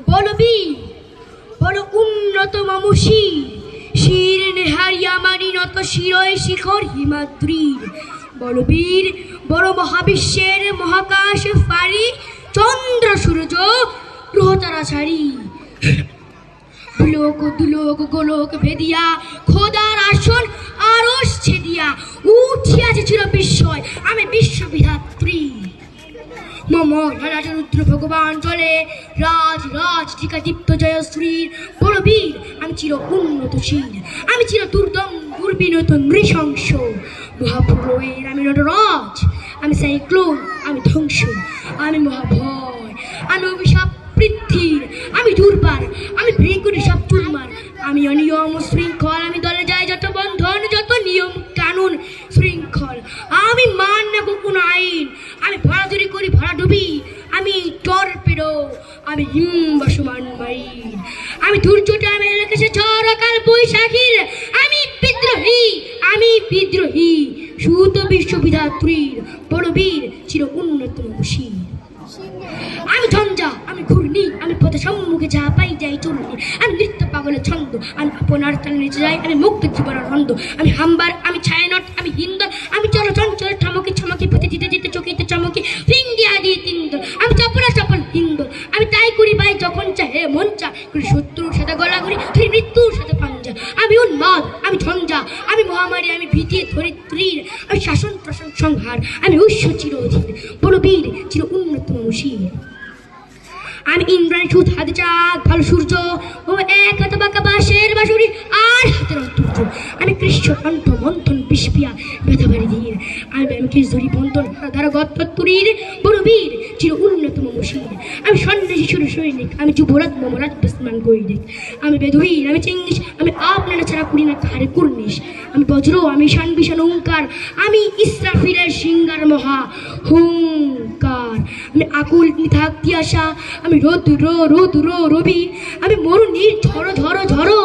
বলবীর বড় উন্নত মমশি শির নেহারিয়া মানি নত শিরয় শিখর হিমাদ্রির বলবীর বড় মহাবিশ্বের মহাকাশ ফারি চন্দ্র সূর্য গ্রহ তারা ছাড়ি লোক দুলোক গোলক ভেদিয়া খোদার আসন আরশ ছেদিয়া উঠিয়াছে চির বিস্ময় আমি বিশ্ববিধাত্রী মম রাজরুদ্র ভগবান চলে রাজ রাজ টিকা দীপ্ত জয়শ্রীর বলবীর আমি চির উন্নতশীল আমি চির দুর্দম দুর্বিনত নৃশংস মহাপ্রলয়ের আমি নটরাজ আমি সাইক্লোন আমি ধ্বংস আমি মহাভয় আমি অভিশাপ পৃথ্বীর আমি দুর্বার আমি ভেঙ্কুরি সব চুরমার আমি অনিয়ম শৃঙ্খল আমি দলে যাই যত বন্ধন যত নিয়ম কানুন শৃঙ্খল আমি মান না কোনো আইন আমি ভরাধুরি করি ভরা ডুবি আমি টর্পেডো আমি হিমবসমান মাইন আমি দুর্যোগটা আমি রেখেছে ঝড় অকাল বৈশাখীর আমি বিদ্রোহী সুত বিশ্ববিধাত্রীর বলবীর চির উন্নতম শির আমি ঝঞ্ঝা আমি ঘূর্ণি আমি পথে সম্মুখে যা পাই যাই চূর্ণি আমি নৃত্য পাগলের ছন্দ আমি আপনার তালে নিচে যাই আমি মুক্ত জীবনের আনন্দ আমি হাম্বার আমি ছায়ানট আমি হিন্দল আমি চলচঞ্চল ঠমকি ছমকি পথে যেতে যেতে চকিতে চমকি ফিঙ্গিয়া দিয়ে তিন্দল আমি চপলা চপল হিন্দল আমি তাই করি ভাই যখন চাহে মন চা করি শত্রুর সাথে গলাগড়ি ধরি মৃত্যুর সাথে পাঞ্জা আমি উন্মাদ আমি ঝঞ্ঝা আমি মহামারী আমি ভীতি ধরিত্রীর আমি শাসন প্রশাসন সংহার আমি উৎস চির অধীর বলবীর চির উন্নতম শির আমি ইন্দ্রাণী সুদ হাতে চাঁদ ভালো সূর্য ও এক হাতে বাঁকা বাঁশের বাঁশুরি আর হাতের অন্তর্য আমি কৃষ্ণ কণ্ঠ মন্থন বিস্পিয়া ব্যথা বাড়ি ধীর আমি কৃষ্ণরি বন্ধন ধারা গত্তরীর বলবীর চির উন্নতম শির আমি সন্ন্যাসী সুর সৈনিক আমি যুবরাজ মমরাজ বিস্মান গৈরিক আমি বেদুইন আমি চিঙ্গিস আমি আপনারা ছাড়া করি না কাহারে কুর্নিশ আমি বজ্র আমি শান বিশান ওঙ্কার আমি ইসরাফিলের সিঙ্গার মহা হুঙ্কার আমি আকুল থাকতি আসা আমি রৌদ্র রবি আমি মরুনির ঝড়ো ঝড়ো ঝড়ো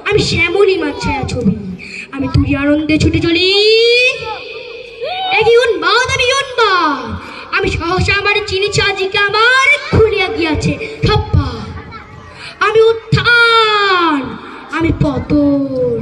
আমি শ্যামলী মাছায়া ছবি আমি তুই আনন্দে ছুটে চলি একই উন্মাদ আমি উন্মাদ আমি সহসা আমার চিনি চাজিকে আমার খুলিয়া গিয়াছে সব্বা আমি উত্থান আমি পতন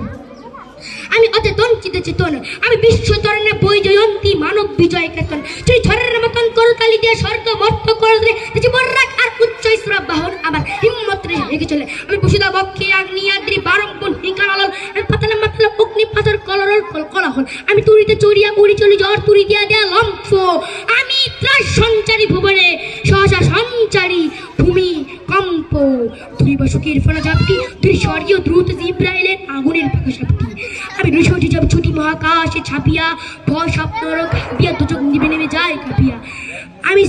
আমি অচেতন চিতে চেতন আমি বিশ্ব তরণে বই জয়ন্তী মানব বিজয় কেতন সেই ঝড়ের মতন করতালি দিয়ে স্বর্গ মর্ত করে জীবন রাখ আর উচ্চ ইসরা বাহন আমার হিম্মত রে হেগে চলে আমি বসুদা বক্ষে আগ্নেয়াদ্রি বারম্পন হিংকার আলল আমি পাতালে মাতালে অগ্নি পাথর কলরল কলাহল আমি তুরিতে চড়িয়া উড়ি চলি জ্বর তুরি দিয়া দেয়া লম্ফ আমি ত্রাস সঞ্চারী ভুবনে সহসা সঞ্চারী ভূমি কম্প দুই বসুকের ফলা ঝাপটি দুই স্বর্গীয় দ্রুত জিব্রাইলের আগুনের ফাঁকা সাপটি আমি রুশটি যাব ছুটি মহাকাশে ছাপিয়া ভয় স্বপ্ন কাঁপিয়া দুচোখ নিভে নেমে যায় কাঁপিয়া আমি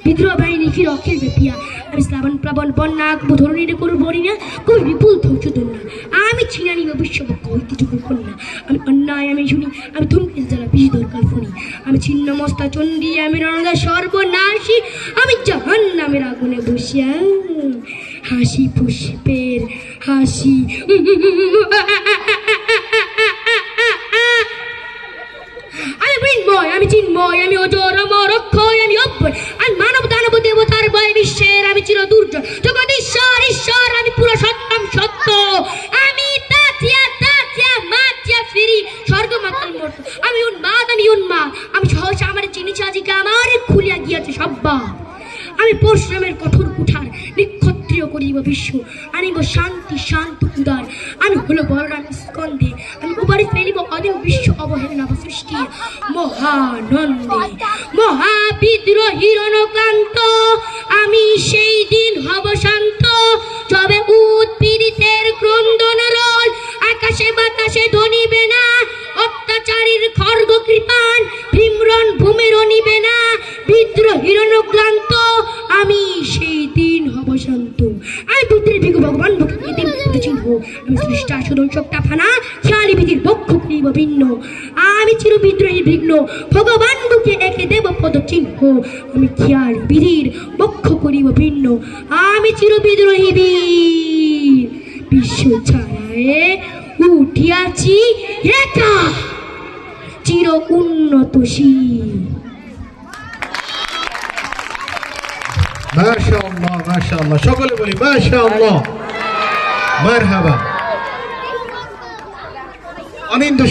বিদ্রোহ বাহিনী কি রক্ষের বেপিয়া আমি শ্রাবণ প্লাবন বন্যা ধরণীর করু বলি না কবি বিপুল ধৈর্য না আমি ছিনা নিব বিশ্বপক্ষ হইতে যুগল কন্যা আমি অন্যায় আমি শুনি আমি ধূমকে যারা বেশি দরকার ফোনি আমি ছিন্ন মস্তা চণ্ডী আমি রণদা সর্বনাশী আমি জাহান নামের আগুনে বসিয়া হাসি পুষ্পের হাসি আমি বৃন্ময় আমি চিন্ময় আমি অজর অমর অক্ষয় আমি অব্যয় আমি মানব দানব দেবতার বয় বিশ্বের আমি চির দুর্য জগৎ ঈশ্বর ঈশ্বর আমি পুরো সত্যম সত্য আমি তাতিয়া মাতিয়া ফিরি স্বর্গ মাতাল মর্ত আমি উন্মাদ আমি সহসা আমার চিনি চাজিকে আমার খুলিয়া গিয়াছে সব্বা আমি পরশুরামের কঠোর কুঠার নিক্ষত্রিয় করিব বিশ্ব আনিব শান্তি শান্ত উদার আমি হলো বলরাম স্কন্ধে আমি উবারে ফেলিব অদেব বিশ্ব অবহেলনা সৃষ্টি মহানন্দে মহাবিদ্রোহীর অনুক্রান্ত আমি সেই দিন হব শান্ত যবে উৎপীড়িতের ক্রন্দন রোল আকাশে বাতাসে ধ্বনিবে না অত্যাচারীর খর্গ কৃপান ভীমরণ ভূমিরও নিবে না বিদ্রোহীর অনুক্রান্ত আমি সেই দিন হব শান্ত আমি পুত্রের ভিগু ভগবান ভক্তি দিন চিহ্ন আমি সৃষ্টা সুদর্শকটা ফানা খেয়ালি ভীতির বক্ষ করিব ভিন্ন আমি চির বিদ্রোহী বিঘ্ন ভগবান বুকে একে দেব পদ চিহ্ন আমি খেয়ালি বিধির বক্ষ করিব ভিন্ন আমি চির বিদ্রোহী বীর বিশ্ব ছাড়ায় উঠিয়াছি একা চির উন্নতশীল। মাশাআল্লাহ মাশাআল্লাহ, সকলে বলি মাশাআল্লাহ, মারহাবা। অনিন্দ